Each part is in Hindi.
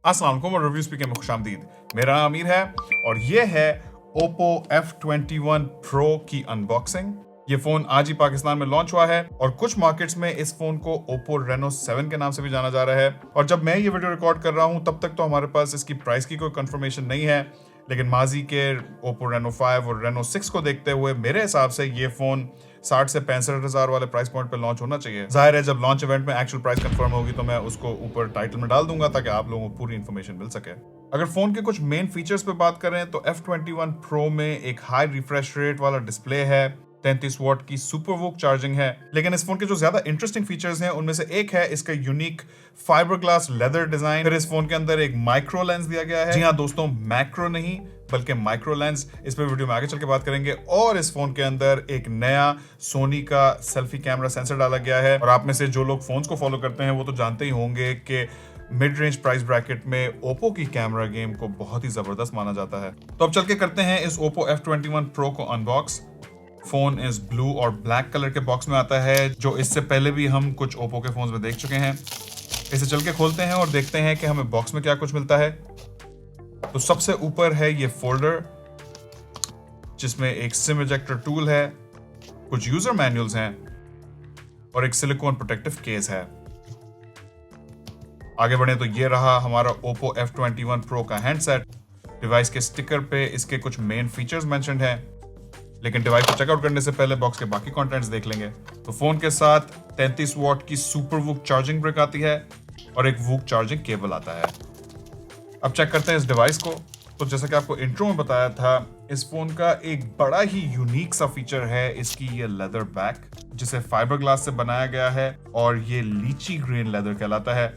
अस्सलाम वालेकुम और रिव्यू स्पीकर में खुशामदीद। मेरा नाम अमीर है और ये है Oppo F21 Pro की अनबॉक्सिंग। ये फोन आज ही पाकिस्तान में लॉन्च हुआ है और कुछ मार्केट्स में इस फोन को Oppo Reno 7 के नाम से भी जाना जा रहा है। और जब मैं ये वीडियो रिकॉर्ड कर रहा हूँ तब तक तो हमारे पास इसकी प्राइस की कोई कंफर्मेशन नहीं है, लेकिन माजी के Oppo Reno 5 और Reno 6 को देखते हुए मेरे हिसाब से ये फोन 60 से 65,000 वाले प्राइस पॉइंट पे लॉन्च होना चाहिए। जाहिर है जब लॉन्च इवेंट में एक्चुअल प्राइस कंफर्म होगी तो मैं उसको ऊपर टाइटल में डाल दूंगा ताकि आप लोगों को पूरी इन्फॉर्मेशन मिल सके। अगर फोन के कुछ मेन फीचर्स पे बात करें तो F21 Pro में एक हाई रिफ्रेश रेट वाला डिस्प्ले है, 33 वॉट की सुपर वूक चार्जिंग है। लेकिन इस फोन के जो ज्यादा इंटरेस्टिंग फीचर्स हैं उनमें से एक है इसका unique fibre glass leather design. फिर इस फोन के अंदर एक माइक्रो लेंस दिया गया है। जी हाँ दोस्तों, मैक्रो नहीं बल्कि माइक्रो लेंस। इस पर वीडियो में आगे चल के बात करेंगे। और इस फोन के अंदर एक नया सोनी का सेल्फी कैमरा सेंसर डाला गया है। और आप में से जो लोग फोन्स को फॉलो करते हैं वो तो जानते ही होंगे कि मिड रेंज प्राइस ब्रैकेट में ओप्पो की कैमरा गेम को बहुत ही जबरदस्त माना जाता है। तो अब चल के करते हैं इस Oppo F21 Pro को अनबॉक्स। फोन इस ब्लू और ब्लैक कलर के बॉक्स में आता है, जो इससे पहले भी हम कुछ ओप्पो के फोन्स में देख चुके हैं। इसे चल के खोलते हैं और देखते हैं कि हमें बॉक्स में क्या कुछ मिलता है। तो सबसे ऊपर है ये फोल्डर जिसमें एक सिम इजेक्टर टूल है, कुछ यूजर मैनुअल्स हैं और एक सिलिकॉन प्रोटेक्टिव केस है। आगे बढ़े तो ये रहा हमारा Oppo F21 Pro का हैंडसेट। डिवाइस के स्टिकर पे इसके कुछ मेन फीचर्स मेंशन्ड हैं, लेकिन डिवाइस को चेकआउट करने से पहले बॉक्स के बाकी कंटेंट्स देख लेंगे। तो फोन के साथ 33 वॉट की सुपर वूक चार्जिंग ब्रिक आती है और एक वूक चार्जिंग केबल आता है। अब चेक करते हैं इस डिवाइस को। तो जैसा कि आपको इंट्रो में बताया था, इस फोन का एक बड़ा ही यूनिक सा फीचर है इसकी ये लेदर बैक, जिसे फाइबर ग्लास से बनाया गया है और ये लीची ग्रेन लेदर कहलाता है,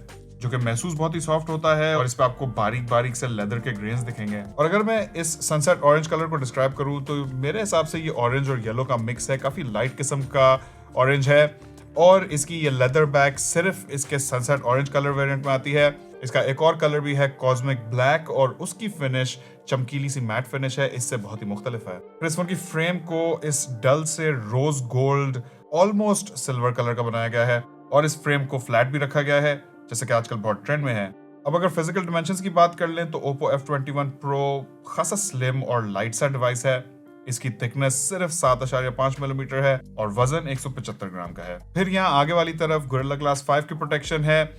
जो कि महसूस बहुत ही सॉफ्ट होता है और इस पे आपको बारीक बारीक से लेदर के ग्रेन्स दिखेंगे। और अगर मैं इस सनसेट ऑरेंज कलर को डिस्क्राइब करूं तो मेरे हिसाब से ये ऑरेंज और येलो का मिक्स है, काफी लाइट किस्म का ऑरेंज है। और इसकी ये लेदर बैक सिर्फ इसके सनसेट ऑरेंज कलर वेरिएंट में आती है। इसका एक और कलर भी है कॉस्मिक ब्लैक और उसकी फिनिश चमकीली सी मैट फिनिश है, इससे बहुत ही मुख्तलिफ है। फिर इस फोन की फ्रेम को इस डल से rose gold almost silver colour का बनाया गया है और इस फ्रेम को फ्लैट भी रखा गया है, जैसे कि आजकल बहुत ट्रेंड में है। अब अगर फिजिकल डिमेंशंस की बात कर लें तो Oppo F21 Pro खासा स्लिम और लाइट सा डिवाइस है। इसकी थिकनेस सिर्फ 7.5 मिलीमीटर है और वजन 175 ग्राम का है। फिर यहाँ आगे वाली तरफ गोरिल्ला ग्लास 5 की प्रोटेक्शन है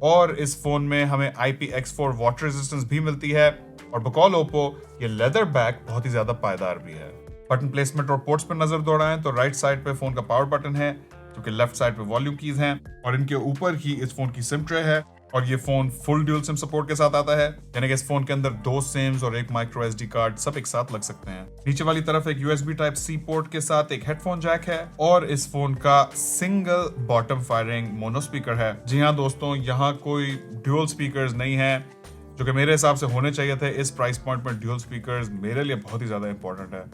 और इस फोन में हमें IPX4 वाटर रेजिस्टेंस भी मिलती है। और बकौल Oppo ये लेदर बैक बहुत ही ज्यादा पायदार भी है। बटन प्लेसमेंट और पोर्ट्स पर नजर दौड़ाएं तो राइट साइड पे फोन का पावर बटन है, क्योंकि लेफ्ट साइड पे वॉल्यूम कीज हैं और इनके ऊपर ही इस फोन की सिम ट्रे है। और ये phone full dual SIM support के साथ आता है, यानी कि इस फोन के अंदर 2 सिम्स और एक माइक्रो SD कार्ड सब एक साथ लग सकते हैं। नीचे वाली तरफ एक USB Type-C पोर्ट के साथ एक हेडफोन जैक है और इस फोन का single bottom firing mono speaker है। जी हाँ दोस्तों, यहाँ कोई ड्यूल स्पीकर्स नहीं है, जो कि मेरे हिसाब से होने चाहिए थे। इस प्राइस पॉइंट में ड्यूल स्पीकर्स मेरे लिए बहुत ही ज्यादा इंपॉर्टेंट है।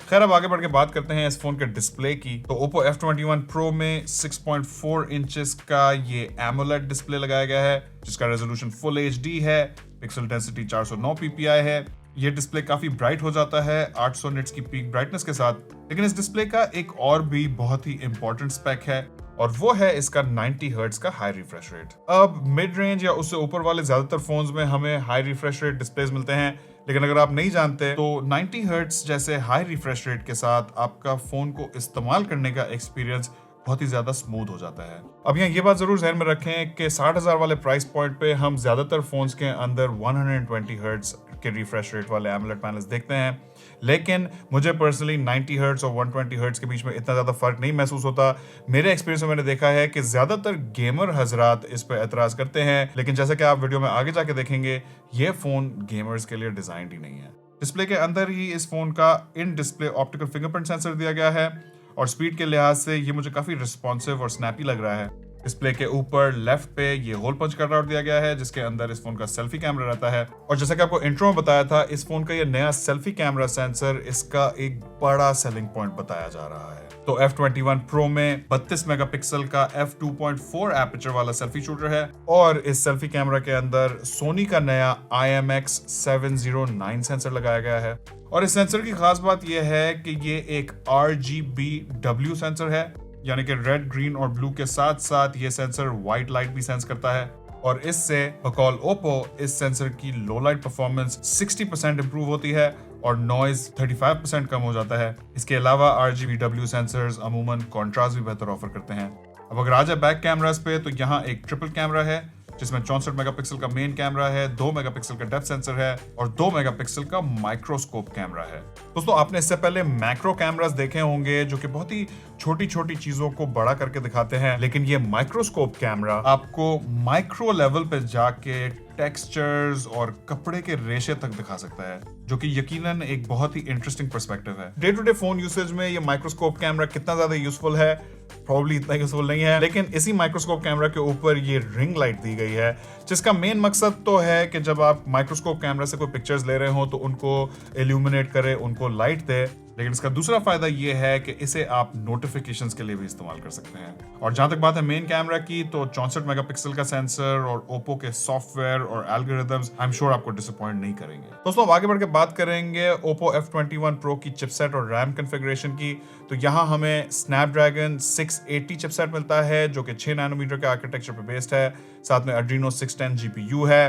खैर, अब आगे बढ़ के बात करते हैं इस फोन के डिस्प्ले की। तो Oppo F21 Pro में 6.4 इंचेस का ये AMOLED डिस्प्ले लगाया गया है, जिसका रेजोल्यूशन फुल HD है, पिक्सल डेंसिटी 409 ppi है। ये डिस्प्ले काफी ब्राइट हो जाता है 800 निट्स की पीक ब्राइटनेस के साथ। लेकिन इस डिस्प्ले का एक और भी बहुत ही इंपॉर्टेंट स्पेक है और वो है इसका 90 हर्ट्ज का हाई रिफ्रेश रेट। अब मिड रेंज या उससे ऊपर वाले ज्यादातर फोन्स में हमें हाई रिफ्रेश रेट डिस्प्लेस मिलते हैं, लेकिन अगर आप नहीं जानते तो 90 हर्ट्ज जैसे हाई रिफ्रेश रेट के साथ आपका फोन को इस्तेमाल करने का एक्सपीरियंस बहुत ही ज्यादा स्मूथ हो जाता है। अब यहाँ ये बात जरूर ध्यान में रखें कि 60,000 वाले प्राइस पॉइंट पे हम ज्यादातर फोन्स के अंदर 120 हर्ट्ज के रिफ्रेश रेट वाले AMOLED पैनल्स देखते हैं, लेकिन मुझे पर्सनली 90 हर्ट्ज और 120 हर्ट्ज के बीच में इतना ज्यादा फर्क नहीं महसूस होता। मेरे एक्सपीरियंस में मैंने देखा है कि ज्यादातर गेमर हजरात इस पर एतराज करते हैं, लेकिन जैसा कि आप वीडियो में आगे जाके देखेंगे ये फोन गेमर्स के लिए डिजाइन ही नहीं है। डिस्प्ले के अंदर ही इस फोन का in display optical fingerprint sensor दिया गया है और स्पीड के लिहाज से ये मुझे काफी रिस्पॉन्सिव और स्नैपी लग रहा है। डिस्प्ले के ऊपर लेफ्ट पे ये होल पंच कटआउट दिया गया है, जिसके अंदर इस फोन का सेल्फी कैमरा रहता है। और जैसा कि आपको इंट्रो में बताया था, इस फोन का ये नया सेल्फी कैमरा सेंसर इसका एक बड़ा सेलिंग पॉइंट बताया जा रहा है। तो F21 Pro में 32 मेगापिक्सल का f2.4 एपर्चर वाला सेल्फी शूटर है और इस सेल्फी कैमरा के अंदर सोनी का नया IMX709 सेंसर लगाया गया है। और इस सेंसर की खास बात यह है कि ये एक RGBW सेंसर है, यानी कि रेड, ग्रीन और ब्लू के साथ साथ ये सेंसर व्हाइट लाइट भी सेंस करता है। और इससे बकौल ओप्पो इस सेंसर की लो लाइट परफॉर्मेंस 60% इंप्रूव होती है और नॉइज 35% कम हो जाता है। इसके अलावा RGBW सेंसर्स अमूमन कॉन्ट्रास्ट भी बेहतर ऑफर करते हैं। अब अगर आ जाए बैक कैमरास पे तो यहाँ एक ट्रिपल कैमरा है जिसमें 64 मेगापिक्सल का मेन कैमरा है, 2 मेगापिक्सल का डेप्थ सेंसर है और 2 मेगापिक्सल का माइक्रोस्कोप कैमरा है। दोस्तों आपने इससे पहले मैक्रो कैमरास देखे होंगे जो कि बहुत ही छोटी छोटी चीजों को बड़ा करके दिखाते हैं, लेकिन ये माइक्रोस्कोप कैमरा आपको माइक्रो लेवल पे जाके टेक्सचर्स और कपड़े के रेशे तक दिखा सकता है, जो कि यकीनन एक बहुत ही इंटरेस्टिंग पर्सपेक्टिव है। Day to day phone usage में ये माइक्रोस्कोप कैमरा कितना ज्यादा यूजफुल है, प्रॉब्ली इतना यूजफुल नहीं है, लेकिन इसी माइक्रोस्कोप कैमरा के ऊपर ये रिंग लाइट दी गई है जिसका मेन मकसद तो है कि जब आप माइक्रोस्कोप कैमरा से कोई पिक्चर्स ले रहे हो तो उनको इल्यूमिनेट करे, उनको लाइट दे। लेकिन इसका दूसरा फायदा ये है कि इसे आप नोटिफिकेशंस के लिए भी इस्तेमाल कर सकते हैं। और जहां तक बात है मेन कैमरा की, तो 64 मेगापिक्सल का सेंसर और ओप्पो के सॉफ्टवेयर और एल्गोरिथम्स आई एम श्योर आपको डिसअपॉइंट नहीं करेंगे। दोस्तों अब आगे बढ़ के बात करेंगे ओप्पो F21 Pro की चिपसेट और रैम कॉन्फ़िगरेशन की। तो यहाँ हमें स्नैपड्रैगन 680 चिपसेट मिलता है जो कि 6 नैनोमीटर के आर्किटेक्चर पे बेस्ड है। साथ में Adreno 610 GPU है,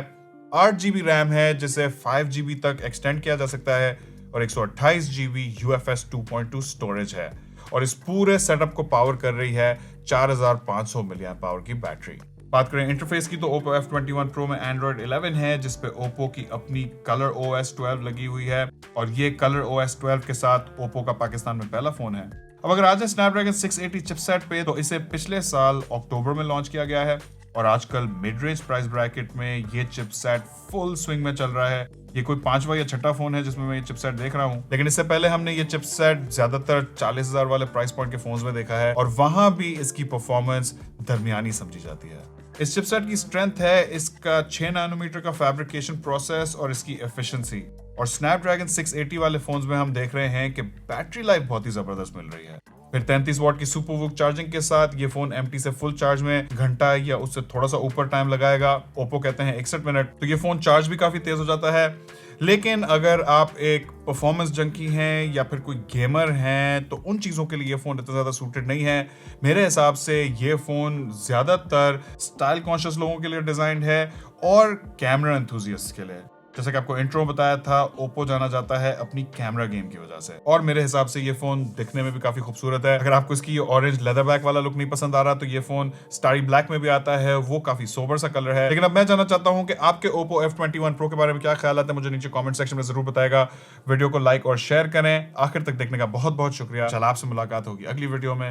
8 GB रैम है जिसे 5 GB तक एक्सटेंड किया जा सकता है और 128 GB UFS 2.2 स्टोरेज है। और इस पूरे सेटअप को पावर कर रही है 4500 मिलियन पावर की बैटरी। बात करें इंटरफेस की तो Oppo F21 Pro में Android 11 है जिसपे Oppo की अपनी Color OS 12 लगी हुई है और ये Color OS 12 के साथ Oppo का पाकिस्तान में पहला फोन है। अब अगर आ जाए Snapdragon 680 चिपसेट पे तो इसे पिछले साल अक्टूबर में लॉन्च किया गया है और आजकल मिड रेंज प्राइस ब्रैकेट में ये चिपसेट फुल स्विंग में चल रहा है। ये कोई 5वां या 6ठा फोन है जिसमें मैं ये चिपसेट देख रहा हूं, लेकिन इससे पहले हमने ये चिपसेट ज्यादातर 40,000 वाले प्राइस पॉइंट के फोन्स में देखा है और वहां भी इसकी परफॉर्मेंस दरमियानी समझी जाती है। इस चिपसेट की स्ट्रेंथ है इसका 6 नैनोमीटर का फैब्रिकेशन प्रोसेस और इसकी एफिशिएंसी। और Snapdragon 680 वाले फोन्स में हम देख रहे हैं कि बैटरी लाइफ बहुत ही जबरदस्त मिल रही है। फिर 33 वॉट की सुपर वूक चार्जिंग के साथ ये फोन एमटी से फुल चार्ज में घंटा या उससे थोड़ा सा ऊपर टाइम लगाएगा। ओप्पो कहते हैं 61 मिनट। तो ये फोन चार्ज भी काफी तेज हो जाता है। लेकिन अगर आप एक परफॉर्मेंस जंकी हैं या फिर कोई गेमर हैं तो उन चीजों के लिए ये फोन इतना ज्यादा सूटेड नहीं है। मेरे हिसाब से ये फोन ज्यादातर स्टाइल कॉन्शियस लोगों के लिए डिजाइंड है और कैमरा एंथुजियास्ट के लिए। जैसे कि आपको इंट्रो में बताया था, ओप्पो जाना जाता है अपनी कैमरा गेम की वजह से और मेरे हिसाब से ये फोन दिखने में भी काफी खूबसूरत है। अगर आपको इसकी ऑरेंज लेदर बैक वाला लुक नहीं पसंद आ रहा तो ये फोन स्टारी ब्लैक में भी आता है, वो काफी सोबर सा कलर है। लेकिन अब मैं जानना चाहता हूं कि आपके ओप्पो F21 Pro के बारे में क्या ख्याल आता है, मुझे नीचे कमेंट सेक्शन में जरूर बताएगा। वीडियो को लाइक और शेयर करें। आखिर तक देखने का बहुत बहुत शुक्रिया। चल आपसे मुलाकात होगी अगली वीडियो में।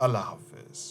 अल्लाह हाफिज।